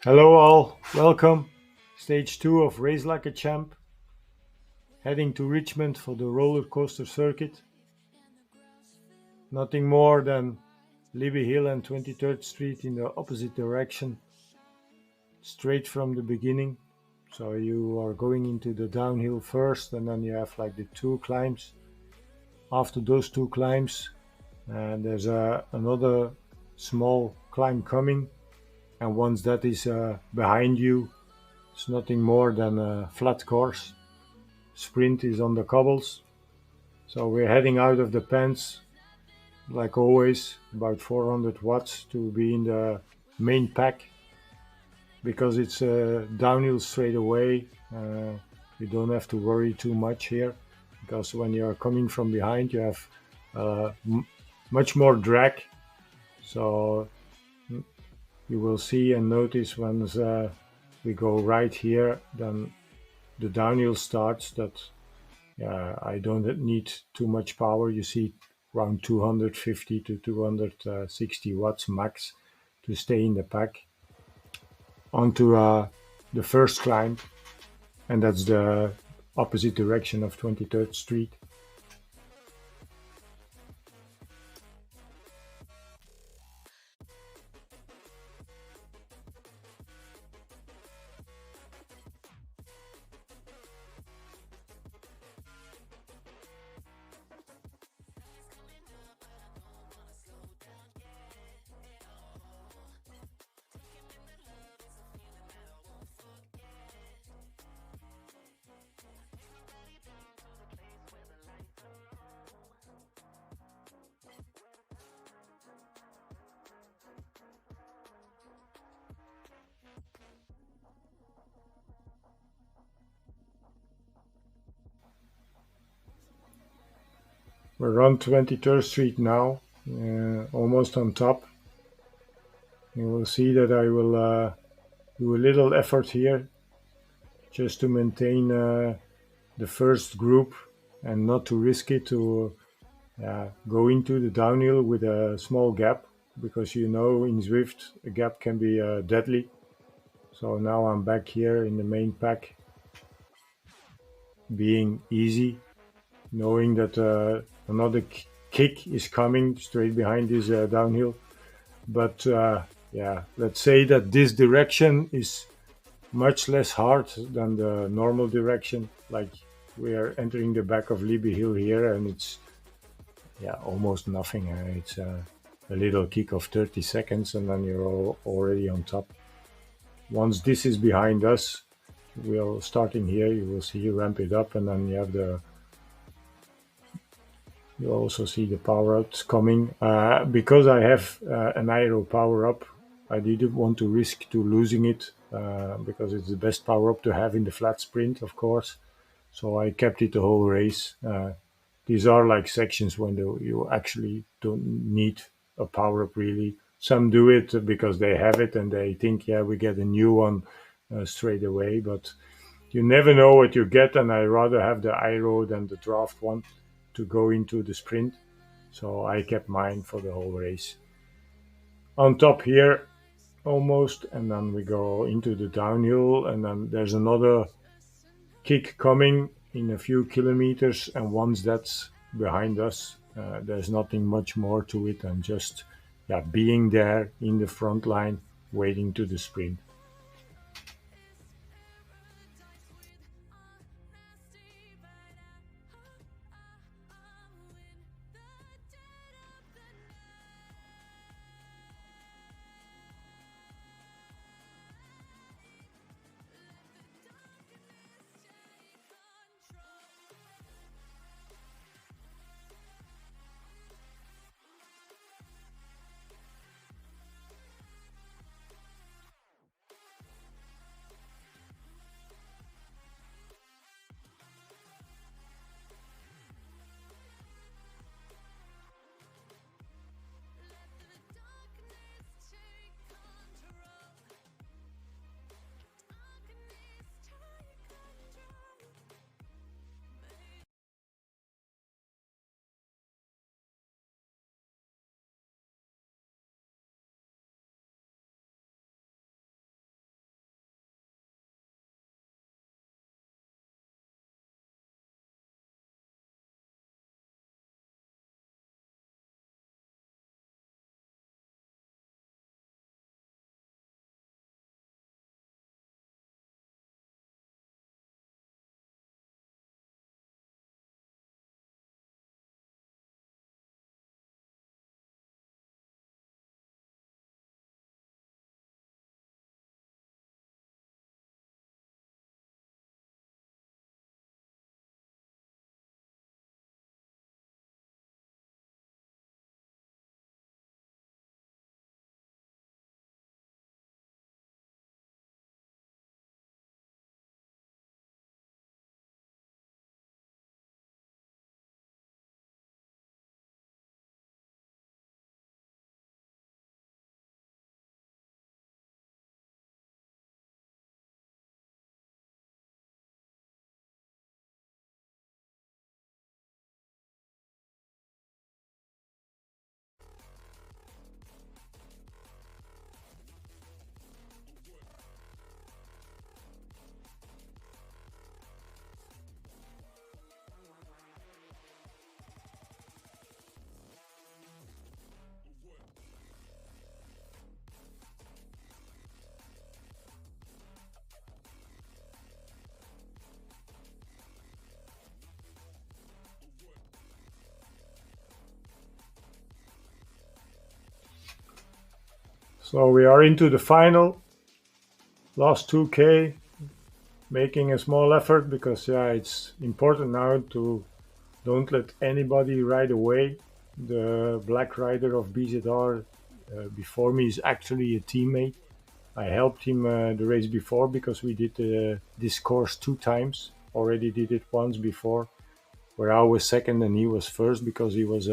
Hello all, welcome. Stage 2 of Race Like a Champ, heading to Richmond for the roller coaster circuit. Nothing more than Libby Hill and 23rd Street in the opposite direction, straight from the beginning. So you are going into the downhill first, and then you have like the two climbs. After those two climbs, there's another small climb coming, and once that is behind you, it's nothing more than a flat course. Sprint is on the cobbles. So we're heading out of the pens, like always, about 400 watts to be in the main pack because it's downhill straight away. You don't have to worry too much here because when you're coming from behind, you have much more drag. So you will see and notice once we go right here, then the downhill starts that I don't need too much power. You see around 250 to 260 watts max to stay in the pack onto the first climb, and that's the opposite direction of 23rd Street. We're on 23rd Street now, almost on top. You will see that I will do a little effort here just to maintain the first group and not to risk it to go into the downhill with a small gap, because you know in Zwift a gap can be deadly. So now I'm back here in the main pack, being easy, knowing that another kick is coming straight behind this downhill. But yeah, let's say that this direction is much less hard than the normal direction. Like we are entering the back of Libby Hill here, and it's almost nothing. It's a little kick of 30 seconds, and then you're already on top. Once this is behind us, we'll starting here. You will see you ramp it up, and then you also see the power ups coming. Because I have an aero power up, I didn't want to risk to losing it because it's the best power up to have in the flat sprint, of course. So I kept it the whole race. These are like sections when you actually don't need a power up really. Some do it because they have it and they think, yeah, we get a new one straight away. But you never know what you get, and I rather have the aero than the draft one to go into the sprint. So I kept mine for the whole race. On top here, almost, and then we go into the downhill, and then there's another kick coming in a few kilometers, and once that's behind us, there's nothing much more to it than just being there in the front line waiting to the sprint. So we are into the final, last 2K, making a small effort because yeah, it's important now to don't let anybody ride away. The black rider of BZR before me is actually a teammate. I helped him the race before because we did this course 2 times. Already did it once before, where I was second and he was first because he was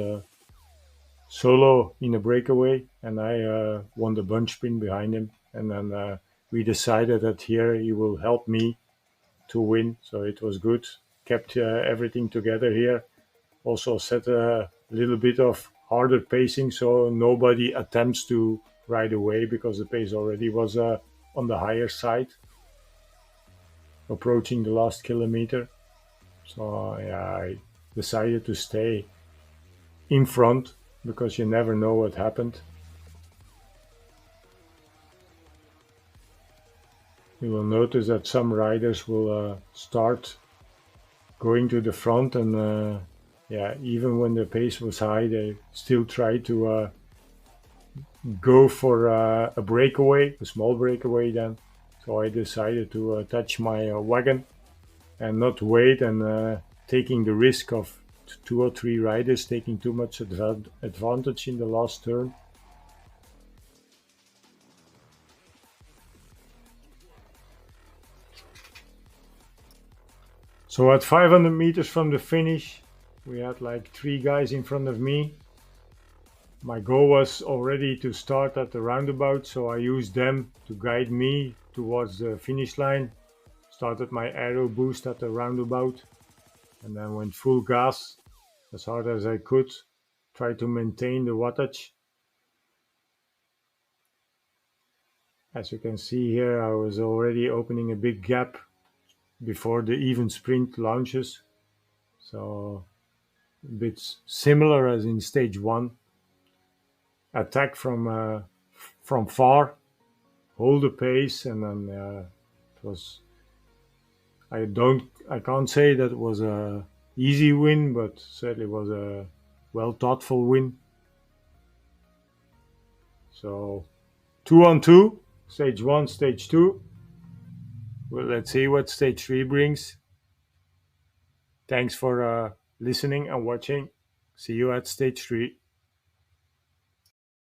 solo in a breakaway, and I won the bunch sprint behind him. And then we decided that here he will help me to win, so it was good. Kept everything together here. Also set a little bit of harder pacing, so nobody attempts to ride away because the pace already was on the higher side, approaching the last kilometer. So yeah, I decided to stay in front because you never know what happened. You will notice that some riders will start going to the front, and yeah, even when the pace was high, they still try to go for a breakaway, a small breakaway then. So I decided to touch my wagon and not wait and taking the risk of 2 or 3 riders taking too much advantage in the last turn. So at 500 meters from the finish, we had like 3 guys in front of me. My goal was already to start at the roundabout, so I used them to guide me towards the finish line. Started my aero boost at the roundabout and then went full gas as hard as I could. Try to maintain the wattage. As you can see here, I was already opening a big gap before the even sprint launches. So a bit similar as in stage 1. Attack from far, hold the pace, and then it was. I can't say that it was a easy win, but certainly was a well thoughtful win. So 2 on 2, stage 1, stage 2. Well, let's see what stage 3 brings. Thanks for listening and watching. See you at stage 3.